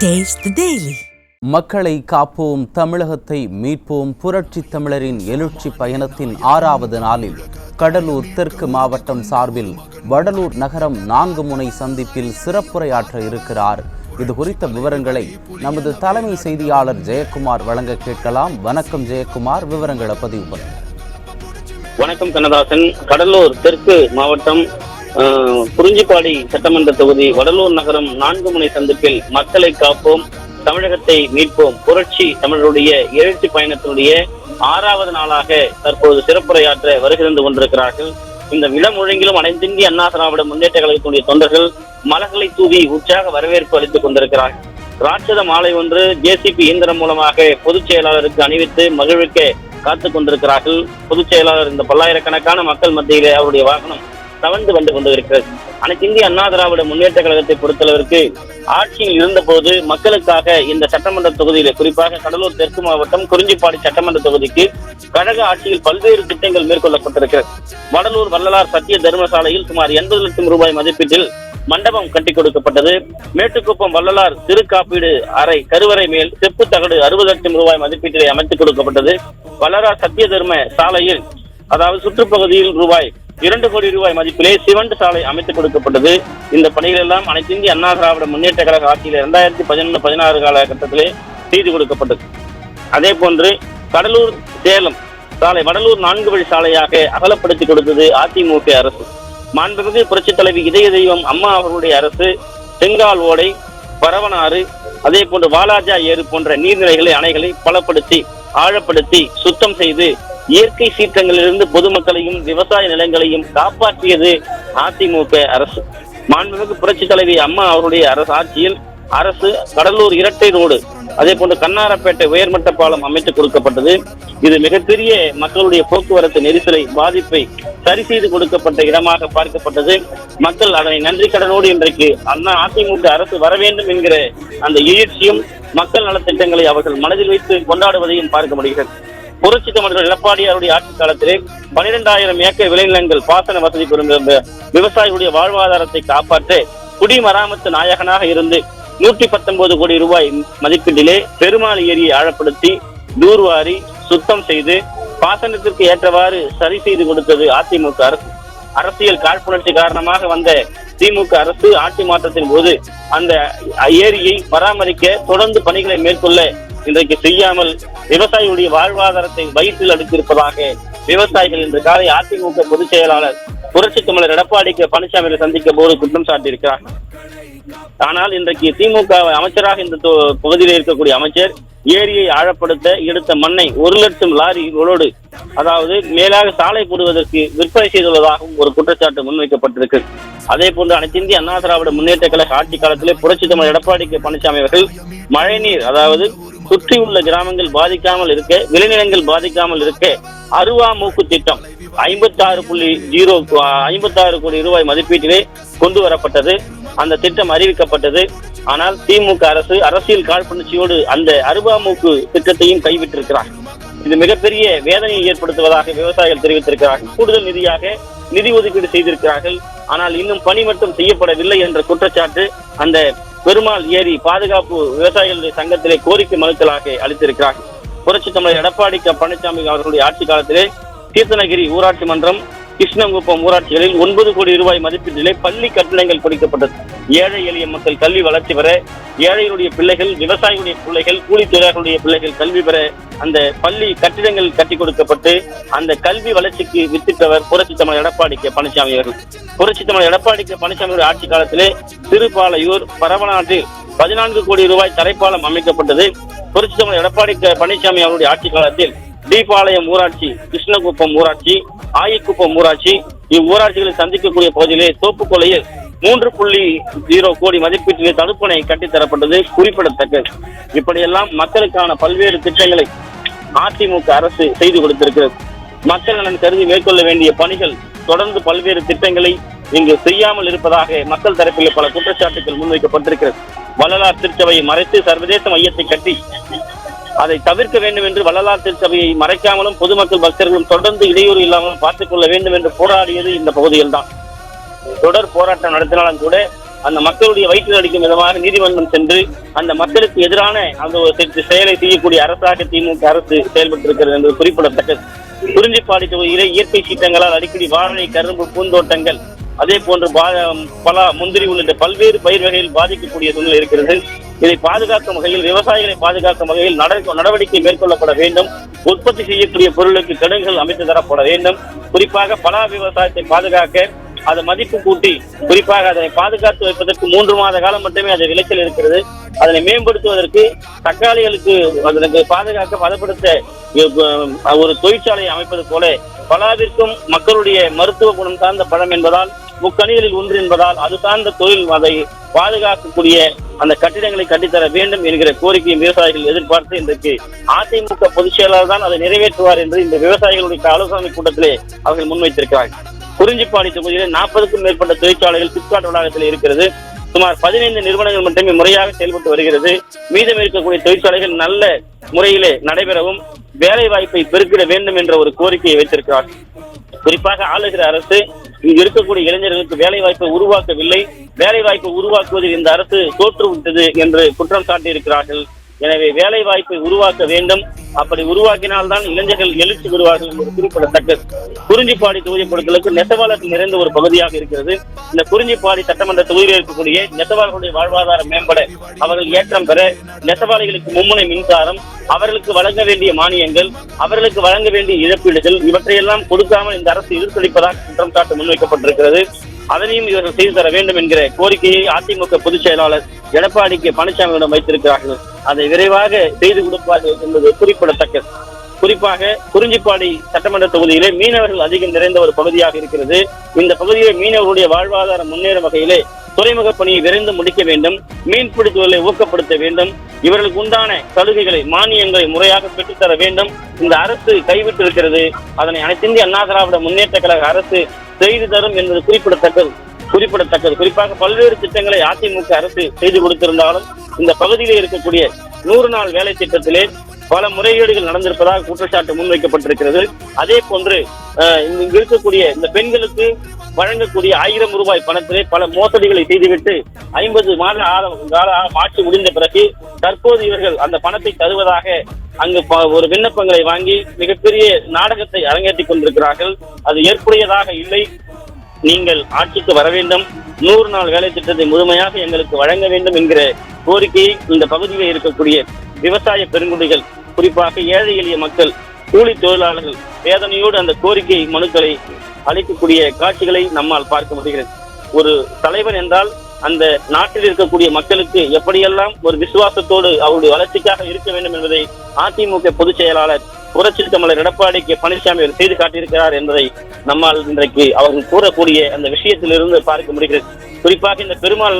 Taste the Daily. மக்களை காப்போம், தமிழகத்தை மீட்போம் புரட்சி தமிழரின் எழுச்சி பயணத்தின் 6வது நாளில் கடலூர் தெற்கு மாவட்டம் சார்பில் வடலூர் நகரம் 4 முனை சந்திப்பில் சிறப்புரையாற்ற இருக்கிறார். இது குறித்த விவரங்களை நமது தலைமை செய்தியாளர் ஜெயக்குமார் வழங்க கேட்கலாம். வணக்கம் ஜெயக்குமார், விவரங்களை பதிவு பண்ணுங்க. வணக்கம் கண்ணதாசன். கடலூர் தெற்கு மாவட்டம் குறிஞ்சிப்பாடி சட்டமன்ற தொகுதி வடலூர் நகரம் 4 முனை சந்திப்பில் மக்களை காப்போம், தமிழகத்தை மீட்போம் புரட்சி தமிழருடைய எழுச்சி பயணத்தினுடைய 6வது நாளாக தற்போது சிறப்புரையாற்ற வருகிறது கொண்டிருக்கிறார்கள். இந்த விளமொழிங்கிலும் அனைத்திந்திய அண்ணா திராவிட முன்னேற்ற கழகத்தினுடைய தொண்டர்கள் மலர்களை தூவி உற்சாக வரவேற்பு அளித்துக் கொண்டிருக்கிறார்கள். ராட்சத மாலை ஒன்று ஜேசிபி இயந்திரம் மூலமாக பொதுச் செயலாளருக்கு அணிவித்து மகிழ்விக்க காத்துக் கொண்டிருக்கிறார்கள். பொதுச் செயலாளர் இந்த பல்லாயிரக்கணக்கான மக்கள் மத்தியிலே அவருடைய வாகனம் தவழ்ந்து வந்து கொண்டிருக்கிறது. அனைத்து இந்திய அண்ணா திராவிட முன்னேற்ற கழகத்தை பொறுத்தளவிற்கு ஆட்சியில் இருந்தபோது மக்களுக்காக இந்த சட்டமன்ற தொகுதியில, குறிப்பாக கடலூர் தெற்கு மாவட்டம் குறிஞ்சிப்பாடி சட்டமன்ற தொகுதிக்கு கழக ஆட்சியில் பல்வேறு திட்டங்கள் மேற்கொள்ளப்பட்டிருக்கிறது. வடலூர் வள்ளலார் சத்திய தர்மசாலையில் சுமார் 80 லட்சம் ரூபாய் மதிப்பீட்டில் மண்டபம் கட்டி கொடுக்கப்பட்டது. மேட்டுக்குப்பம் வள்ளலார் சிறு காப்பீடு அறை கருவறை மேல் செப்பு தகடு 60 லட்சம் ரூபாய் மதிப்பீட்டிலே அமைத்துக் கொடுக்கப்பட்டது. வள்ளலார் சத்திய தர்ம சாலையில், அதாவது சுற்றுப்பகுதியில் ரூபாய் 2 கோடி ரூபாய் மதிப்பிலே சிவண்ட் சாலை அமைத்துக் கொடுக்கப்பட்டது. இந்த பணிகள் எல்லாம் அனைத்து இந்திய அண்ணா திராவிட முன்னேற்ற கழக ஆட்சியில் 2011-16 காலகட்டத்திலே செய்து கொடுக்கப்பட்டது. அதே போன்று கடலூர் சேலம் சாலை வடலூர் 4 வழி சாலையாக அகலப்படுத்தி கொடுத்தது அதிமுக அரசு. மாண்புமிகு புரட்சி தலைவி இதய தெய்வம் அம்மா அவர்களுடைய அரசு செங்கால் ஓடை, பரவனாறு, அதே போன்று வாலாஜா ஏறு போன்ற நீர்நிலைகளை, அணைகளை பலப்படுத்தி ஆழப்படுத்தி சுத்தம் செய்து இயற்கை சீற்றங்களிலிருந்து பொதுமக்களையும் விவசாய நிலங்களையும் காப்பாற்றியது அதிமுக அரசு. மாண்புமிகு புரட்சி தலைவி அம்மா அவருடைய ஆட்சியில் அரசு கடலூர் இரட்டை ரோடு, அதே போன்று கண்ணாரப்பேட்டை உயர்மட்ட பாலம் அமைத்துக் கொடுக்கப்பட்டது. இது மிகப்பெரிய மக்களுடைய போக்குவரத்து நெரிசலை, பாதிப்பை சரி செய்து கொடுக்கப்பட்ட இடமாக பார்க்கப்பட்டது. மக்கள் அதனை நன்றி கடனோடு இன்றைக்கு அதிமுக அரசு வர வேண்டும் என்கிற அந்த எழுச்சியும் மக்கள் நலத்திட்டங்களை அவர்கள் மனதில் வைத்து கொண்டாடுவதையும் பார்க்க முடிகிறது. புரட்சி தமிழர் எடப்பாடியாருடைய ஆட்சி காலத்திலே 12,000 ஏக்கர் விளைநிலங்கள் பாசன வசதி பெறும் விவசாயிகளுடைய வாழ்வாதாரத்தை காப்பாற்ற குடிமராமத்து நாயகனாக இருந்து 119 கோடி ரூபாய் மதிப்பீட்டிலே பெருமாள் ஏரியை ஆழப்படுத்தி தூர்வாரி சுத்தம் செய்து பாசனத்திற்கு ஏற்றவாறு சரி செய்து கொடுத்தது அதிமுக அரசு. அரசியல் காழ்ப்புணர்ச்சி காரணமாக வந்த திமுக அரசு ஆட்சி மாற்றத்தின் போது அந்த ஏரியை பராமரிக்க தொடர்ந்து பணிகளை மேற்கொள்ள இன்றைக்கு செய்யாமல் விவசாயிகளுடைய வாழ்வாதாரத்தை வயிற்றில் அடித்திருப்பதாக விவசாயிகள் இன்று காலை அதிமுக பொதுச் செயலாளர் புரட்சி தமிழர் எடப்பாடி பழனிசாமியை சந்திக்க போது குற்றம் சாட்டியிருக்கிறார். ஆனால் இன்றைக்கு திமுக அமைச்சராக இந்த பகுதியில் இருக்கக்கூடிய அமைச்சர் ஏரியை ஆழப்படுத்த எடுத்த மண்ணை 1 லட்சம் லாரி லோடு, அதாவது மேலாக சாலை போடுவதற்கு விற்பனை செய்துள்ளதாகவும் ஒரு குற்றச்சாட்டு முன்வைக்கப்பட்டிருக்கு. அதே போன்று அனைத்து இந்திய அண்ணா திராவிட முன்னேற்ற கழக ஆட்சி காலத்திலே புரட்சி தமிழர் எடப்பாடி பழனிசாமி அவர்கள் மழைநீர், அதாவது சுற்றியுள்ள கிராமங்கள் பாதிக்காமல் இருக்க, விளைநிலங்கள் பாதிக்காமல் இருக்க அருவா மூக்கு திட்டம் 56 கோடி ரூபாய் மதிப்பீட்டிலே கொண்டு வரப்பட்டது. அந்த திட்டம் அறிவிக்கப்பட்டது. ஆனால் திமுக அரசு அரசியல் காழ்ப்புணர்ச்சியோடு அந்த அருவாமூக்கு திட்டத்தையும் கைவிட்டிருக்கிறார். இது மிகப்பெரிய வேதனையை ஏற்படுத்துவதாக விவசாயிகள் தெரிவித்திருக்கிறார்கள். கூடுதல் நிதியாக நிதி ஒதுக்கீடு செய்திருக்கிறார்கள். ஆனால் இன்னும் பணி மட்டும் செய்யப்படவில்லை என்ற குற்றச்சாட்டு அந்த பெருமாள் ஏரி பாதுகாப்பு விவசாயிகளுடைய சங்கத்திலே கோரிக்கை மனுக்களாக அளித்திருக்கிறார்கள். புரட்சி தமிழர் எடப்பாடி பழனிசாமி அவர்களுடைய ஆட்சி காலத்திலே கீர்த்தனகிரி ஊராட்சி மன்றம், கிருஷ்ணங்குப்பம் ஊராட்சிகளில் 9 கோடி ரூபாய் மதிப்பீட்டிலே பள்ளி கட்டிடங்கள் கொடுக்கப்பட்டது. ஏழை எளிய மக்கள் கல்வி வளர்ச்சி பெற, ஏழைகளுடைய பிள்ளைகள், விவசாயிகளுடைய பிள்ளைகள், கூலி தொழிலாளர்களுடைய பிள்ளைகள் கல்வி பெற அந்த பள்ளி கட்டிடங்கள் கட்டி கொடுக்கப்பட்டு அந்த கல்வி வளர்ச்சிக்கு வித்திட்டவர் புரட்சி தமிழர் எடப்பாடி பழனிசாமி அவர்கள். புரட்சி தமிழர் எடப்பாடி பழனிசாமியுடைய ஆட்சி காலத்திலே திருப்பாலையூர், பரவனாற்றில் 14 கோடி ரூபாய் தரைப்பாலம் அமைக்கப்பட்டது. புரட்சி தமிழர் எடப்பாடி பழனிசாமி அவருடைய ஆட்சி காலத்தில் தீபாலயம் ஊராட்சி, கிருஷ்ணகுப்பம் ஊராட்சி, ஆயிக்குப்பம் ஊராட்சி, இவ்வூராட்சிகளை சந்திக்கக்கூடிய பகுதியிலே தோப்புக்கொலையில் 3.0 கோடி மதிப்பீட்டிலே தடுப்பணை கட்டித்தரப்பட்டது குறிப்பிடத்தக்கது. இப்படியெல்லாம் மக்களுக்கான பல்வேறு திட்டங்களை அதிமுக அரசு செய்து கொடுத்திருக்கிறது. மக்கள் நலன் கருதி மேற்கொள்ள வேண்டிய பணிகள் தொடர்ந்து பல்வேறு திட்டங்களை இங்கு செய்யாமல் இருப்பதாக மக்கள் தரப்பில் பல குற்றச்சாட்டுகள் முன்வைக்கப்பட்டிருக்கிறது. வள்ளலார் திருச்சபையை மறைத்து சர்வதேச மையத்தை கட்டி அதை தவிர்க்க வேண்டும் என்று வள்ளலார் திருச்சபையை மறைக்காமலும் பொதுமக்கள் பக்தர்களும் தொடர்ந்து இடையூறு இல்லாமலும் பார்த்துக் கொள்ள வேண்டும் என்று போராடியது இந்த பகுதியில் தான். தொடர் போராட்டம் நடத்தினாலும் கூட அந்த மக்களுடைய வயிற்றில் அடிக்கும் விதமாக நீதிமன்றம் சென்று அந்த மக்களுக்கு எதிரான அந்த ஒரு செயலை செய்யக்கூடிய அரசாக திமுக அரசு செயல்பட்டிருக்கிறது என்று குறிப்பிடத்தக்கது. குறிஞ்சிப்பாடி தொகுதியிலே இயற்கை சீற்றங்களால் அடிக்கடி வாழை, கரும்பு, பூந்தோட்டங்கள், அதே போன்று பலா, முந்திரி உள்ளிட்ட பல்வேறு பயிர் வகையில் பாதிக்கக்கூடிய சூழ்நிலை இருக்கிறது. இதை பாதுகாக்கும் வகையில், விவசாயிகளை பாதுகாக்கும் வகையில் நடவடிக்கை மேற்கொள்ளப்பட வேண்டும். உற்பத்தி செய்யக்கூடிய பொருளுக்கு கிடங்குகள் அமைத்து தரப்பட வேண்டும். குறிப்பாக பலா விவசாயத்தை பாதுகாக்க அதை மதிப்பு கூட்டி, குறிப்பாக அதனை பாதுகாத்து வைப்பதற்கு 3 மாத காலம் மட்டுமே அது விளைச்சல் இருக்கிறது. அதனை மேம்படுத்துவதற்கு தக்காளிகளுக்கு அதற்கு பாதுகாக்க பதப்படுத்த ஒரு தொழிற்சாலை அமைப்பது போல பலாவிற்கும் மக்களுடைய மருத்துவ குணம் சார்ந்த பழம் என்பதால், முக்கணிகளில் ஒன்று என்பதால், அது சார்ந்த தொழில் அதை பாதுகாக்கக்கூடிய அந்த கட்டிடங்களை கட்டித்தர வேண்டும் என்கிற கோரிக்கையை விவசாயிகள் எதிர்பார்த்து இன்றைக்கு அதிமுக பொதுச் செயலாளர் தான் அதை நிறைவேற்றுவார் என்று இந்த விவசாயிகளுடைய ஆலோசனை கூட்டத்திலே அவர்கள் முன்வைத்திருக்கிறார்கள். குறிஞ்சிப்பாடி தொகுதியில் 40க்கும் மேற்பட்ட தொழிற்சாலைகள் சிப்காட் வளாகத்தில் இருக்கிறது. சுமார் 15 நிறுவனங்கள் மட்டுமே முறையாக செயல்பட்டு வருகிறது. மீதம் இருக்கக்கூடிய தொழிற்சாலைகள் நல்ல முறையிலே நடைபெறவும் வேலை வாய்ப்பை பெருக்கிட வேண்டும் என்ற ஒரு கோரிக்கையை வைத்திருக்கிறார். குறிப்பாக ஆளுகிற அரசு இங்கு இருக்கக்கூடிய இளைஞர்களுக்கு வேலை வாய்ப்பை உருவாக்கவில்லை. வேலை வாய்ப்பை உருவாக்குவதில் இந்த அரசு தோற்றுவிட்டது என்று குற்றம் சாட்டியிருக்கிறார்கள். எனவே வேலை வாய்ப்பை உருவாக்க வேண்டும். அப்படி உருவாக்கினால்தான் இளைஞர்கள் எழுச்சி பெறுவார்கள் என்பது குறிப்பிடத்தக்கது. குறிஞ்சிப்பாடி தொகுதி பொருட்களுக்கு நெசவாளர்கள் நிறைந்த ஒரு பகுதியாக இருக்கிறது. இந்த குறிஞ்சிப்பாடி சட்டமன்ற தொகுதியில் இருக்கக்கூடிய நெசவாளர்களுடைய வாழ்வாதாரம் மேம்பட, அவர்கள் ஏற்றம் பெற, நெசவாளிகளுக்கு மும்முனை மின்சாரம், அவர்களுக்கு வழங்க வேண்டிய மானியங்கள், அவர்களுக்கு வழங்க வேண்டிய இழப்பீடுகள், இவற்றையெல்லாம் கொடுக்காமல் இந்த அரசு எதிர்த்தளிப்பதாக குற்றம் சாட்டு முன்வைக்கப்பட்டிருக்கிறது. அதனையும் இவர்கள் செய்து தர வேண்டும் என்கிற கோரிக்கையை அதிமுக பொதுச் செயலாளர் எடப்பாடி கே பழனிசாமியிடம் வைத்திருக்கிறார்கள். அதை விரைவாக செய்து கொடுப்பார்கள் என்பது குறிப்பிடத்தக்கது. குறிப்பாக குறிஞ்சிப்பாடி சட்டமன்ற தொகுதியிலே மீனவர்கள் அதிகம் நிறைந்த ஒரு பகுதியாக இருக்கிறது. இந்த பகுதியிலே மீனவர்களுடைய வாழ்வாதாரம் முன்னேறும் வகையிலே துறைமுக பணியை விரைந்து முடிக்க வேண்டும். மீன்பிடி தொழிலை ஊக்கப்படுத்த வேண்டும். இவர்களுக்கு உண்டான சலுகைகளை, மானியங்களை முறையாக பெற்றுத்தர வேண்டும். இந்த அரசு கைவிட்டிருக்கிறது. அதனை அனைத்திந்திய அண்ணா திராவிட முன்னேற்ற கழக அரசு செய்து தரும் என்பது குறிப்பிடத்தக்கது. குறிப்பாக பல்வேறு திட்டங்களை அதிமுக அரசு செய்து கொடுத்திருந்தாலும் இந்த பகுதியிலே இருக்கக்கூடிய 100 நாள் வேலை திட்டத்திலே பல முறைகேடுகள் நடந்திருப்பதாக குற்றச்சாட்டு முன்வைக்கப்பட்டிருக்கிறது. அதே போன்று இங்கு இருக்கக்கூடிய இந்த பெண்களுக்கு வழங்கக்கூடிய 1000 ரூபாய் பணத்திலே பல மோசடிகளை செய்துவிட்டு 50 மாத கால ஆட்சி முடிந்த பிறகு தற்போது இவர்கள் அந்த பணத்தை தருவதாக அங்கு ஒரு விண்ணப்பங்களை வாங்கி மிகப்பெரிய நாடகத்தை அரங்கேற்றிக் கொண்டிருக்கிறார்கள். அது ஏற்புடையதாக இல்லை. நீங்கள் ஆட்சிக்கு வர வேண்டும், 100 நாள் வேலை திட்டத்தை முழுமையாக எங்களுக்கு வழங்க வேண்டும் என்கிற கோரிக்கையை இந்த பகுதியில் இருக்கக்கூடிய விவசாய பெருங்குடிகள், குறிப்பாக ஏழை எளிய மக்கள், கூலி தொழிலாளர்கள் வேதனையோடு அந்த கோரிக்கை மனுக்களை அளிக்கக்கூடிய காட்சிகளை நம்மால் பார்க்க முடிகிறது. ஒரு தலைவர் என்றால் அந்த நாட்டில் இருக்கக்கூடிய மக்களுக்கு எப்படியெல்லாம் ஒரு விசுவாசத்தோடு அவருடைய வளர்ச்சிக்காக இருக்க வேண்டும் என்பதை அதிமுக பொதுச் செயலாளர் புரட்சி தமிழர் எடப்பாடி கே பழனிசாமி செய்து காட்டியிருக்கிறார் என்பதை நம்மால் இன்றைக்கு அவர்கள் கூறக்கூடிய அந்த விஷயத்திலிருந்து பார்க்க முடிகிறது. குறிப்பாக இந்த பெருமாள்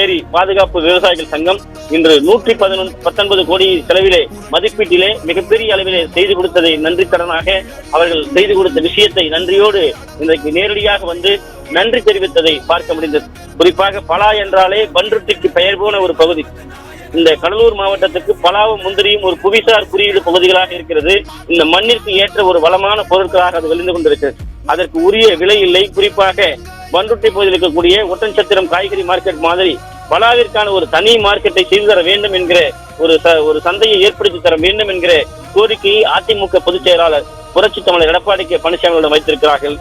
ஏரி பாதுகாப்பு விவசாயிகள் சங்கம் இன்று 119 கோடி செலவிலே மதிப்பீட்டிலே மிகப்பெரிய அளவிலே செய்து கொடுத்ததை நன்றி கடனாக அவர்கள் செய்து கொடுத்த விஷயத்தை நன்றியோடு இன்றைக்கு நேரடியாக வந்து நன்றி தெரிவித்ததை பார்க்க முடிந்தது. குறிப்பாக பலா என்றாலே பன்ருட்டிக்கு பெயர் போன ஒரு பகுதி. இந்த கடலூர் மாவட்டத்துக்கு பலாவும் முந்திரியும் ஒரு புவிசார் குறியீடு பகுதிகளாக இருக்கிறது. இந்த மண்ணிற்கு ஏற்ற ஒரு வளமான பொருட்களாக அது விளைந்து கொண்டிருக்கிறது. அதற்கு உரிய விலை இல்லை. குறிப்பாக பன்ருட்டி பகுதியில் இருக்கக்கூடிய ஒட்டன்சத்திரம் காய்கறி மார்க்கெட் மாதிரி பலாவிற்கான ஒரு தனி மார்க்கெட்டை செய்து தர வேண்டும் என்கிற ஒரு சந்தையை ஏற்படுத்தி தர வேண்டும் என்கிற கோரிக்கையை அதிமுக பொதுச் செயலாளர் புரட்சி தமிழர் எடப்பாடி கே பழனிசாமியிடம் வைத்திருக்கிறார்கள்.